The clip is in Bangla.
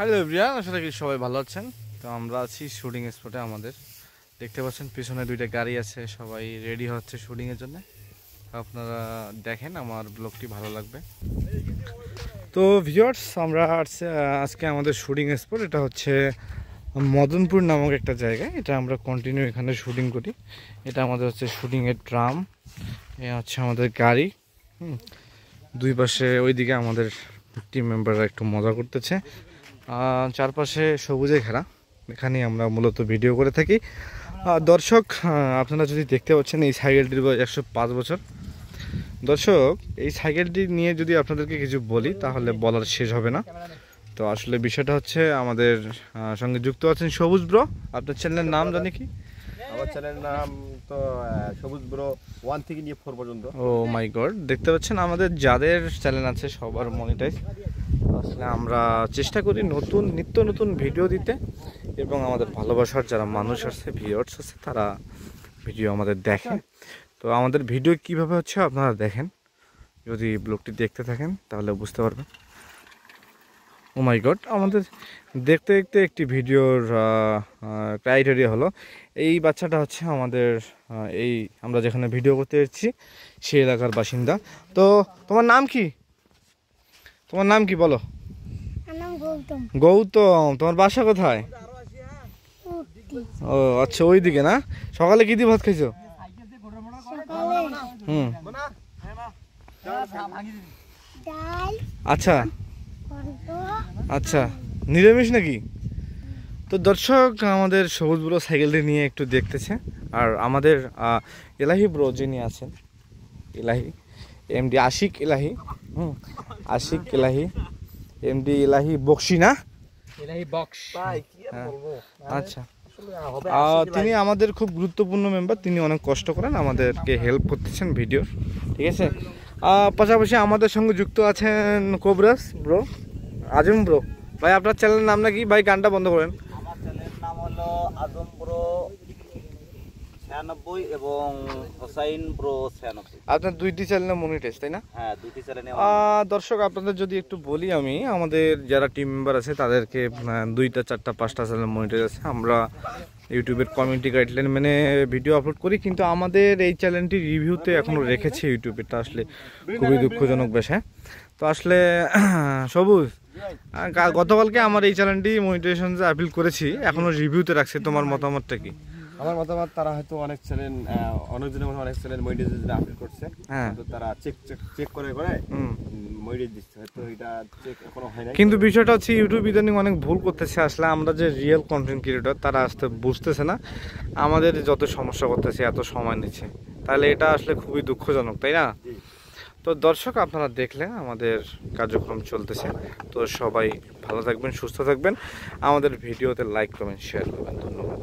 হ্যালো এভরিওয়ান, আশা করি সবাই ভালো আছেন। তো আমরা আছি শুটিং স্পটে। আমাদের দেখতে পাচ্ছেন পিছনে দুইটা গাড়ি আছে, সবাই রেডি হচ্ছে শুটিংয়ের জন্য। আপনারা দেখেন, আমার ব্লগটি ভালো লাগবে। তো ভিউয়ার্স, আমরা আজকে আমাদের শুটিং স্পট এটা হচ্ছে মদনপুর নামক একটা জায়গায়। এটা আমরা কন্টিনিউ এখানে শুটিং করি। এটা আমাদের হচ্ছে শুটিংয়ের ড্রাম, এ হচ্ছে আমাদের গাড়ি। দুই পাশে ওইদিকে আমাদের টিম মেম্বাররা একটু মজা করতেছে। চারপাশে সবুজে ঘেরা, এখানেই আমরা মূলত ভিডিও করে থাকি। দর্শক, আপনারা যদি দেখতে পাচ্ছেন এই সাইকেলটির বয়স 105 বছর। দর্শক, এই সাইকেলটি নিয়ে যদি আপনাদেরকে কিছু বলি তাহলে বলার শেষ হবে না। তো আসলে বিষয়টা হচ্ছে, আমাদের সঙ্গে যুক্ত আছেন সবুজ ব্রো। আপনার চ্যানেলের নাম জানি কি? আমার চ্যানেলের নাম তো সবুজ ব্রো 1 থেকে নিয়ে 4 পর্যন্ত। ও মাই গড, দেখতে পাচ্ছেন আমাদের যাদের চ্যানেল আছে সবার মনিটাইজ। আসলে আমরা চেষ্টা করি নিত্য নতুন ভিডিও দিতে, এবং আমাদের ভালোবাসার যারা মানুষ আছে, ভিউয়ার্স আছে, তারা ভিডিও আমাদের দেখে। তো আমাদের ভিডিও কিভাবে হচ্ছে আপনারা দেখেন, যদি ব্লগটি দেখতে থাকেন তাহলে বুঝতে পারবেন। ও মাই গড, আমাদের দেখতে দেখতে একটি ভিডিওর ক্রাইটেরিয়া হলো, এই বাচ্চাটা হচ্ছে আমাদের এই আমরা যেখানে ভিডিও করতে এসেছি সেই এলাকার বাসিন্দা। তো তোমার নাম কি? তোমার নাম কি বলো? গৌতম। গৌতম, তোমার বাসা কোথায়? ও আচ্ছা, ওইদিকে না। সকালে কি দিয়ে ভাত খাইছো? আচ্ছা আচ্ছা, নিরামিষ নাকি? তো দর্শক, আমাদের সবুজ ব্রো সাইকেলটি নিয়ে একটু দেখতেছে। আর আমাদের এলাহি ব্রো যিনি আছেন, এলাহি এমডি আশিক এলাহি, আশিক এলাহি এমডি এলাহি বক্সি না, এলাহি বক্স ভাই, কি বলবো। আচ্ছা, তিনি আমাদের খুব গুরুত্বপূর্ণ মেম্বার। তিনি অনেক কষ্ট করেন, আমাদেরকে হেল্প করতেছেন ভিডিওর, ঠিক আছে। পাশাপাশি আমাদের সঙ্গে যুক্ত আছেন কোবরাস ব্রো, আজম ব্রো। ভাই, আপনার চ্যানেলের নাম নাকি? ভাই, গানটা বন্ধ করেন। আমার চ্যানেলের নাম হলো আজম ব্রো 96 এবং হোসাইন ব্রো 96। আপনার দুইটি চ্যানেলে মনিটাইজ, তাই না? হ্যাঁ, দুটি চ্যানেলে। দর্শক, আপনাদের যদি একটু বলি, আমি আমাদের যারা টিম মেম্বার আছে তাদেরকে 2টা 4টা 5টা চ্যানেল মনিটাইজ আছে। আমরা ইউটিউবের কমিউনিটি গাইডলাইন মেনে ভিডিও আপলোড করি, কিন্তু আমাদের এই চ্যানেলটি রিভিউতে এখনও রেখেছে ইউটিউবেরটা। আসলে খুবই দুঃখজনক বিষয়। তো আসলে সবুজ, গতকালকে আমার এই চ্যানেলটি মনিটাইজেশন আপিল করেছি, এখনও রিভিউতে রাখছে। তোমার মতামতটা কি? আমার মতামত, তারা হয়তো অনেক চ্যানেল, অনেকজনের মতো অনেক চ্যানেল মনিটাইজেশন আপলোড করছে, হ্যাঁ, তো তারা চেক করে মনিটাইজ দিচ্ছে, হয়তো এটা চেক এখনো হয় না। কিন্তু বিষয়টা হচ্ছে, ইউটিউব ইদানিং অনেক ভুল করতেছে। আসলে আমরা যে রিয়েল কন্টেন্ট ক্রিয়েটর, তারা আসতে বুঝতেছে না আমাদের যত সমস্যা করতেছে, এত সময় নিচ্ছে। তাহলে এটা আসলে খুবই দুঃখজনক, তাই না? তো দর্শক, আপনারা দেখলেন আমাদের কার্যক্রম চলতেছে। তো সবাই ভালো থাকবেন, সুস্থ থাকবেন, আমাদের ভিডিওতে লাইক কমেন্ট শেয়ার করবেন। ধন্যবাদ।